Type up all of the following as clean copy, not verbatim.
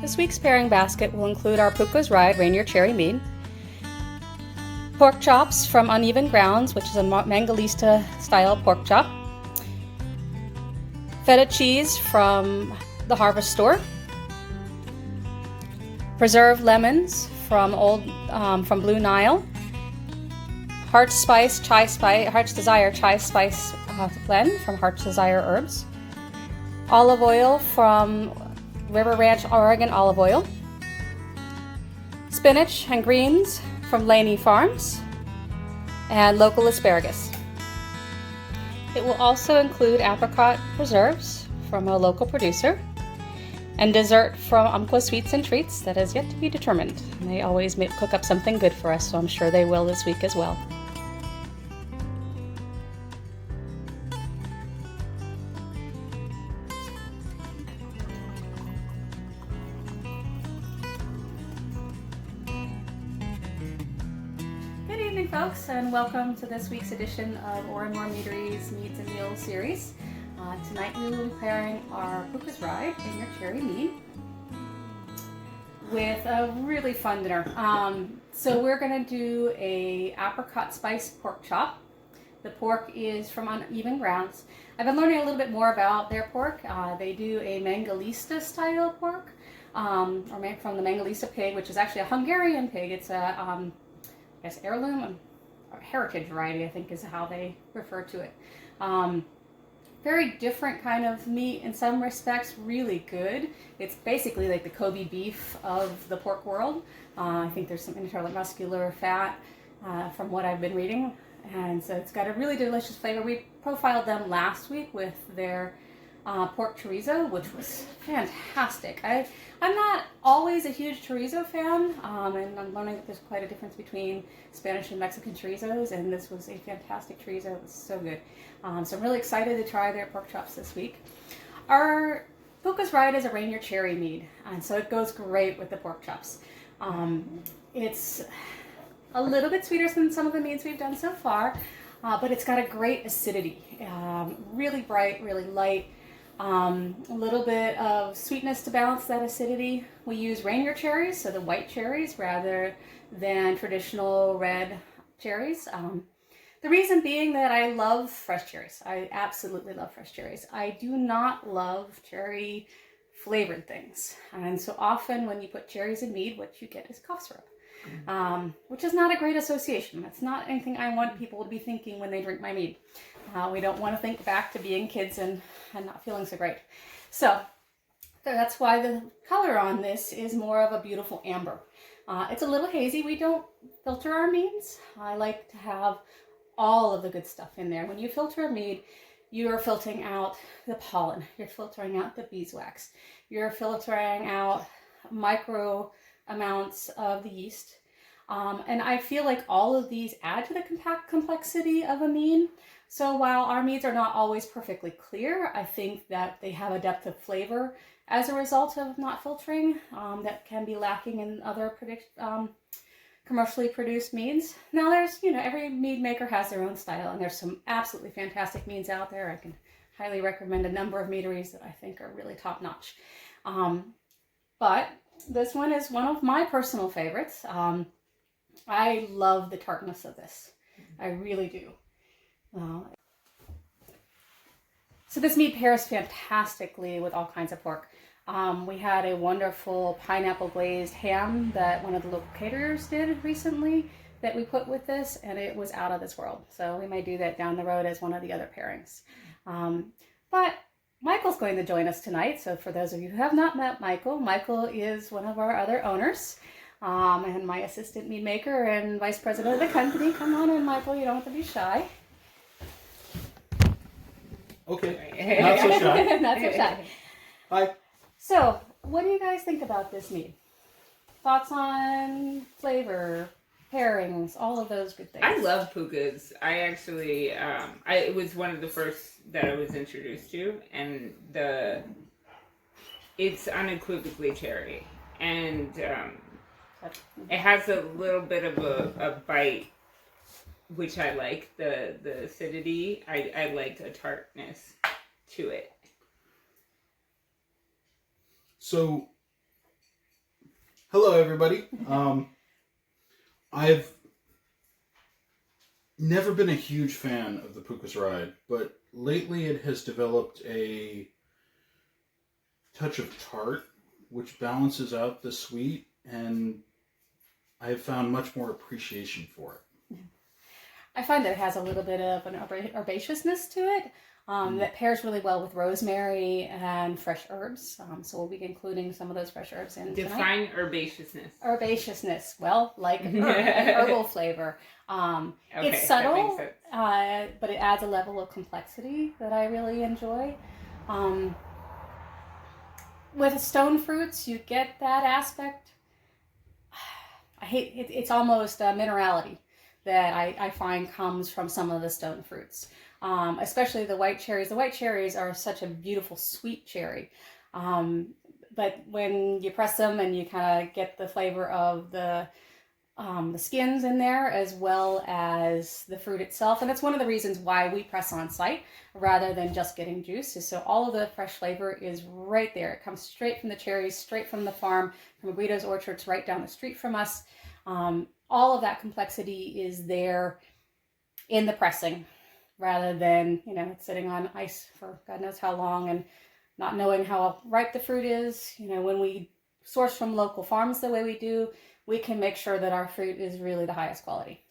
This week's pairing basket will include our Pooka's Ride-Ranier Cherry Mead, pork chops from Uneven Grounds, which is a Mangolista style pork chop, feta cheese from the Harvest Store, preserved lemons from Blue Nile, Heart's Desire chai spice blend from Heart's Desire Herbs, olive oil from River Ranch Oregon olive oil, spinach and greens from Laney Farms, and local asparagus. It will also include apricot preserves from a local producer, and dessert from Umpqua Sweets and Treats that is yet to be determined. And they always cook up something good for us, so I'm sure they will this week as well. Good evening, folks, and welcome to this week's edition of More Meadery's Meads and Meals series. Tonight we will be pairing our Pooka's Ride-Ranier Cherry Mead with a really fun dinner. So we're going to do a apricot spice pork chop. The pork is from Uneven Grounds. I've been learning a little bit more about their pork. They do a Mangolista style pork, or made from the Mangolista pig, which is actually a Hungarian pig. It's a I guess heirloom or heritage variety, I think is how they refer to it. Very different kind of meat in some respects, really good. It's basically like the Kobe beef of the pork world. I think there's some intermuscular fat from what I've been reading. And so it's got a really delicious flavor. We profiled them last week with their pork chorizo, which was fantastic. I'm not always a huge chorizo fan, and I'm learning that there's quite a difference between Spanish and Mexican chorizos, and this was a fantastic chorizo. It was so good. So I'm really excited to try their pork chops this week. Our Pooka's Ride is a Ranier Cherry Mead, and so it goes great with the pork chops. It's a little bit sweeter than some of the meads we've done so far, but it's got a great acidity. Really bright, really light. A little bit of sweetness to balance that acidity. We use Ranier cherries, so the white cherries, rather than traditional red cherries. The reason being that I love fresh cherries. I absolutely love fresh cherries. I do not love cherry flavored things. And so often when you put cherries in mead, what you get is cough syrup, which is not a great association. That's not anything I want people to be thinking when they drink my mead. We don't want to think back to being kids and not feeling so great. So that's why the color on this is more of a beautiful amber. It's a little hazy. We don't filter our meads. I like to have all of the good stuff in there. When you filter a mead, you are filtering out the pollen. You're filtering out the beeswax. You're filtering out micro amounts of the yeast. And I feel like all of these add to the complexity of a mead. So while our meads are not always perfectly clear, I think that they have a depth of flavor as a result of not filtering that can be lacking in other commercially produced meads. Now there's, every mead maker has their own style, and there's some absolutely fantastic meads out there. I can highly recommend a number of meaderies that I think are really top notch. But this one is one of my personal favorites. I love the tartness of this. I really do. So this mead pairs fantastically with all kinds of pork. We had a wonderful pineapple glazed ham that one of the local caterers did recently that we put with this, and it was out of this world. So we may do that down the road as one of the other pairings. But Michael's going to join us tonight. So for those of you who have not met Michael, Michael is one of our other owners. And my assistant mead maker and vice president of the company. Come on in, Michael. You don't have to be shy. Okay, not so shy. Not so shy. Hi. So, what do you guys think about this mead? Thoughts on flavor, pairings, all of those good things? I love Pooka's. I actually, it was one of the first that I was introduced to, and it's unequivocally cherry, and it has a little bit of a bite, which I like, the acidity. I like a tartness to it. So Hello, everybody. I've never been a huge fan of the Pooka's Ride, but lately it has developed a touch of tart, which balances out the sweet, and I have found much more appreciation for it. I find that it has a little bit of an herbaceousness to it that pairs really well with rosemary and fresh herbs. So we'll be including some of those fresh herbs in Define tonight. herbaceousness. Herbaceousness, well, like an herbal flavor. Okay, It's subtle, that makes sense. but it adds a level of complexity that I really enjoy. With stone fruits, you get that aspect. I hate it. It's almost a minerality that I find comes from some of the stone fruits, especially the white cherries. The white cherries are such a beautiful sweet cherry, but when you press them and you kind of get the flavor of the skins in there as well as the fruit itself, and that's one of the reasons why we press on site rather than just getting juice, is so all of the fresh flavor is right there. It comes straight from the cherries, straight from the farm, from Guido's orchards right down the street from us. All of that complexity is there in the pressing rather than, it's sitting on ice for God knows how long and not knowing how ripe the fruit is. When we source from local farms the way we do, we can make sure that our fruit is really the highest quality.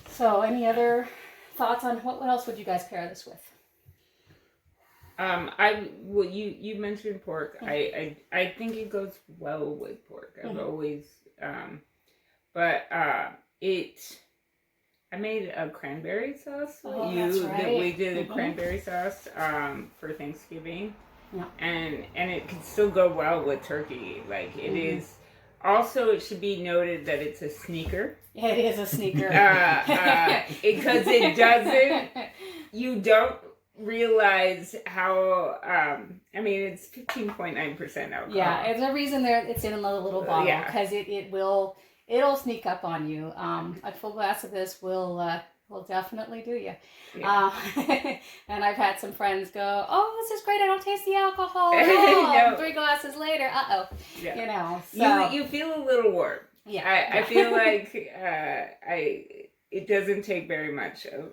So any other thoughts on what else would you guys pair this with? You mentioned pork. I think it goes well with pork. I've always I made a cranberry sauce with that's right. we did a cranberry sauce for Thanksgiving. Yeah. And it can still go well with turkey. Like it is. Also, it should be noted that it's a sneaker. It is a sneaker. Because it doesn't. You don't realize how. It's 15.9% alcohol. Yeah, and the reason it's in a little bottle because it'll sneak up on you. A full glass of this will definitely do you. Yeah. And I've had some friends go, "Oh, this is great! I don't taste the alcohol." No. 3 glasses later, Yeah. So. You feel a little warm. Yeah. I feel like it doesn't take very much of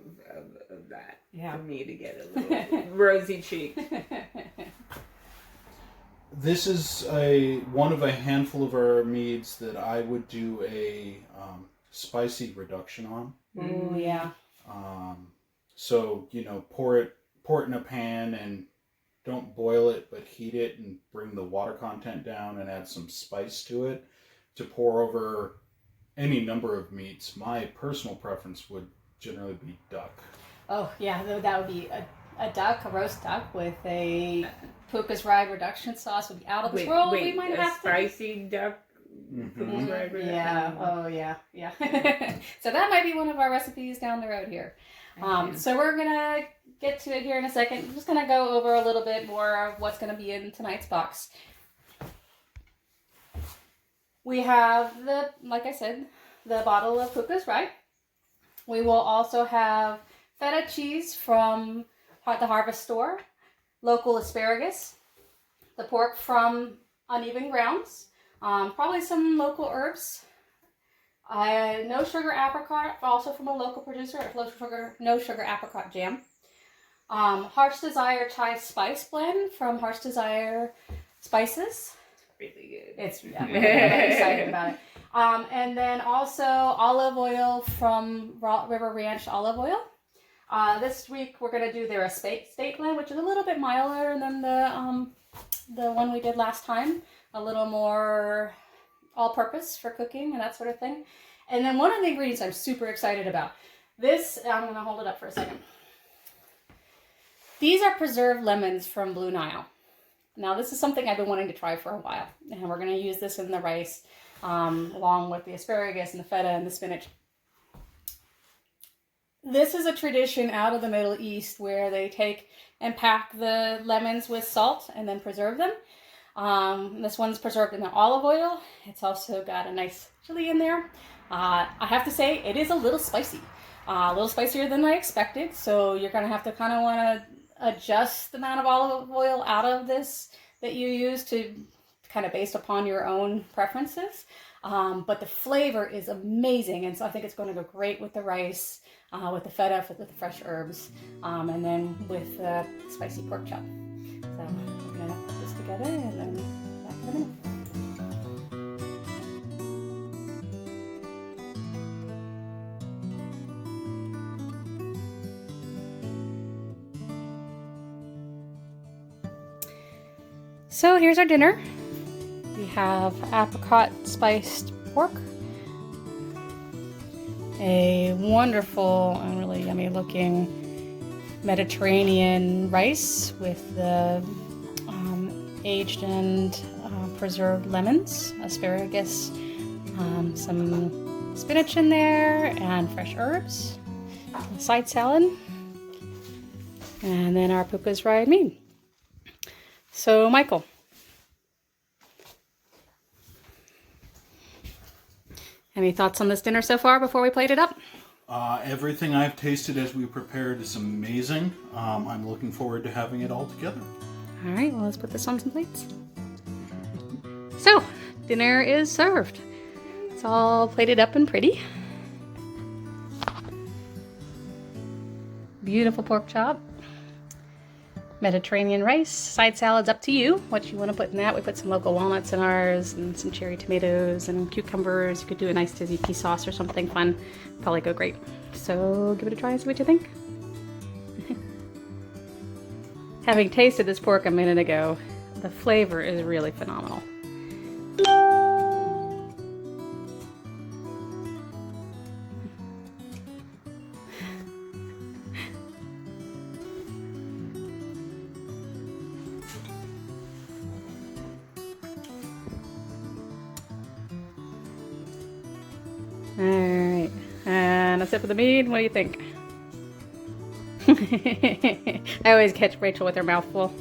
that for me to get a little rosy cheeked. This is one of a handful of our meads that I would do a spicy reduction on. Oh yeah. So pour it in a pan and don't boil it, but heat it and bring the water content down and add some spice to it to pour over any number of meats. My personal preference would generally be duck. Oh yeah, that would be a roast duck with a Pooka's Ride reduction sauce would be out of this world. We might have to. Spicy duck. Yeah. Oh yeah. So that might be one of our recipes down the road here. So we're gonna get to it here in a second. I'm just gonna go over a little bit more of what's gonna be in tonight's box. We have like I said, the bottle of Pooka's Ride. We will also have feta cheese from the Harvest Store, local asparagus, the pork from Uneven Grounds, probably some local herbs, no sugar apricot, also from a local producer, no sugar apricot jam, Heart's Desire chai spice blend from Heart's Desire Spices. Really good. I'm really excited about it. And then also olive oil from River Ranch Olive Oil. This week we're going to do their estate blend, which is a little bit milder than the one we did last time. A little more all-purpose for cooking and that sort of thing. And then one of the ingredients I'm super excited about. This, I'm going to hold it up for a second. These are preserved lemons from Blue Nile. Now this is something I've been wanting to try for a while. And we're going to use this in the rice along with the asparagus and the feta and the spinach. This is a tradition out of the Middle East where they take and pack the lemons with salt and then preserve them. This one's preserved in the olive oil. It's also got a nice chili in there. I have to say it is a little spicy. A little spicier than I expected. So you're going to have to kind of want to adjust the amount of olive oil out of this that you use to kind of based upon your own preferences. But the flavor is amazing, and so I think it's going to go great with the rice, with the feta, with the fresh herbs, and then with the spicy pork chop. So I'm going to put this together and then back in a minute. So here's our dinner. We have apricot spiced pork, a wonderful and really yummy looking Mediterranean rice with the aged and preserved lemons, asparagus, some spinach in there, and fresh herbs, a side salad, and then our Pooka's Ride-Ranier. So, Michael, any thoughts on this dinner so far before we plate it up? Everything I've tasted as we prepared is amazing. I'm looking forward to having it all together. All right, well, let's put this on some plates. So, dinner is served. It's all plated up and pretty. Beautiful pork chop. Mediterranean rice, side salads, up to you what you want to put in that. We put some local walnuts in ours and some cherry tomatoes and cucumbers. You could do a nice tzatziki sauce or something fun. Probably go great. So give it a try and see what you think. Having tasted this pork a minute ago, the flavor is really phenomenal. Alright, and that's it for the mead. What do you think? I always catch Rachel with her mouth full.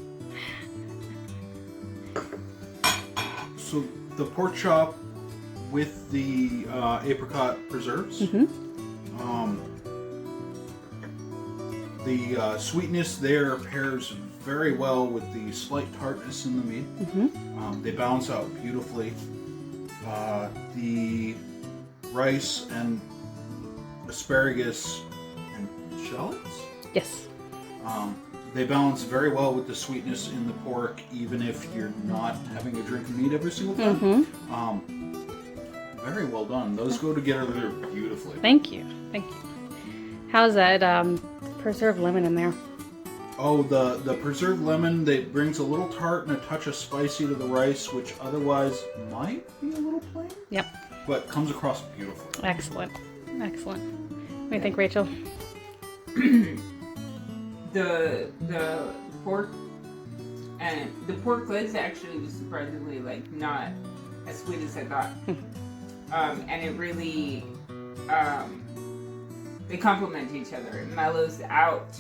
So the pork chop with the apricot preserves. The sweetness there pairs very well with the slight tartness in the meat. They balance out beautifully. The rice and asparagus and shallots. Yes. They balance very well with the sweetness in the pork, even if you're not having a drink of meat every single time. Very well done. Those go together beautifully. Thank you. Thank you. How's that preserved lemon in there? Oh, the preserved lemon, that brings a little tart and a touch of spicy to the rice, which otherwise might be a little plain. Yep. But comes across beautifully. Excellent. Excellent. What do you think, Rachel? The pork and the pork glaze actually was surprisingly not as sweet as I thought. And it really they complement each other. It mellows out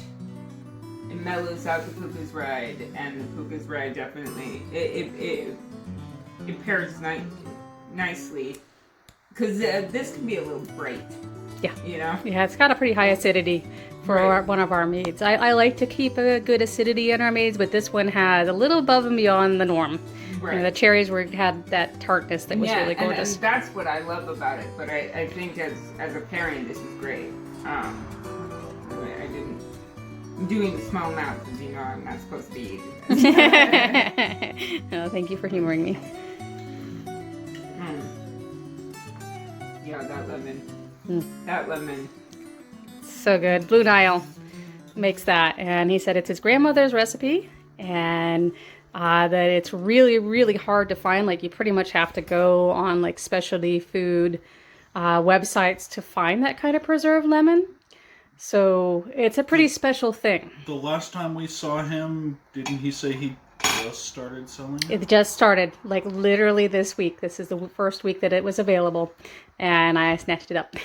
the Pooka's Ride, and the Pooka's Ride definitely it pairs nicely, because this can be a little bright. Yeah. You know? Yeah, it's got a pretty high acidity for one of our meads. I like to keep a good acidity in our meads, but this one has a little above and beyond the norm. Right. You know, the cherries had that tartness that was really gorgeous. And that's what I love about it. But I think as a pairing, this is great. I'm doing the small amount because I'm not supposed to be eating this. Oh, thank you for humoring me. Yeah, that lemon. So good. Blue Nile makes that, and he said it's his grandmother's recipe, and that it's really, really hard to find. Like, you pretty much have to go on specialty food websites to find that kind of preserved lemon. So it's a pretty special thing. The last time we saw him, didn't he say he just started selling it? It just started, literally this week. This is the first week that it was available, and I snatched it up.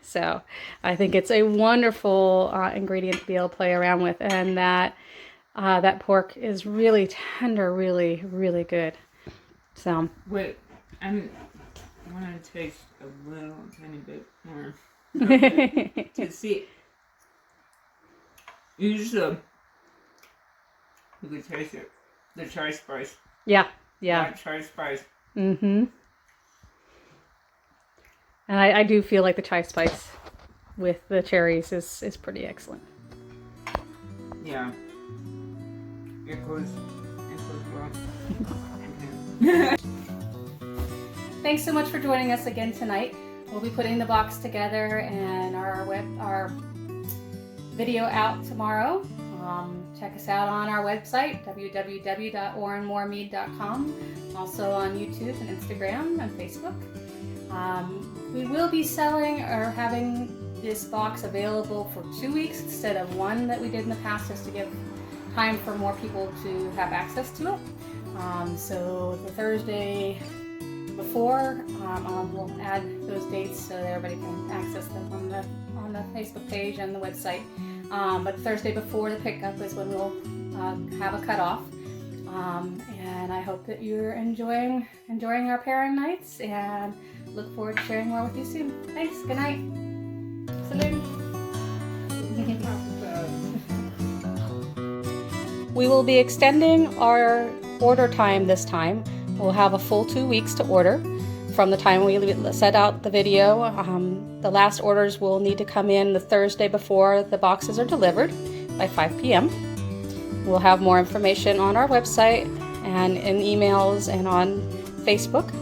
So I think it's a wonderful ingredient to be able to play around with, and that pork is really tender, really, really good. So wait, I want to taste a little tiny bit more to see. Usually, you could taste it. The cherry spice. Yeah. Yeah. That chai spice. Mm-hmm. And I do feel like the chai spice with the cherries is pretty excellent. Yeah. It goes well. Thanks so much for joining us again tonight. We'll be putting the box together and our video out tomorrow. Check us out on our website, www.orandmoremead.com. Also on YouTube and Instagram and Facebook. We will be selling or having this box available for 2 weeks instead of one that we did in the past, just to give time for more people to have access to it. So the Thursday before, we'll add those dates so that everybody can access them on the Facebook page and the website. But Thursday before the pickup is when we'll have a cutoff. And I hope that you're enjoying our pairing nights, and look forward to sharing more with you soon. Thanks. Good night. Salute. We will be extending our order time this time. We'll have a full 2 weeks to order from the time we set out the video. The last orders will need to come in the Thursday before the boxes are delivered by 5 p.m. We'll have more information on our website and in emails and on Facebook.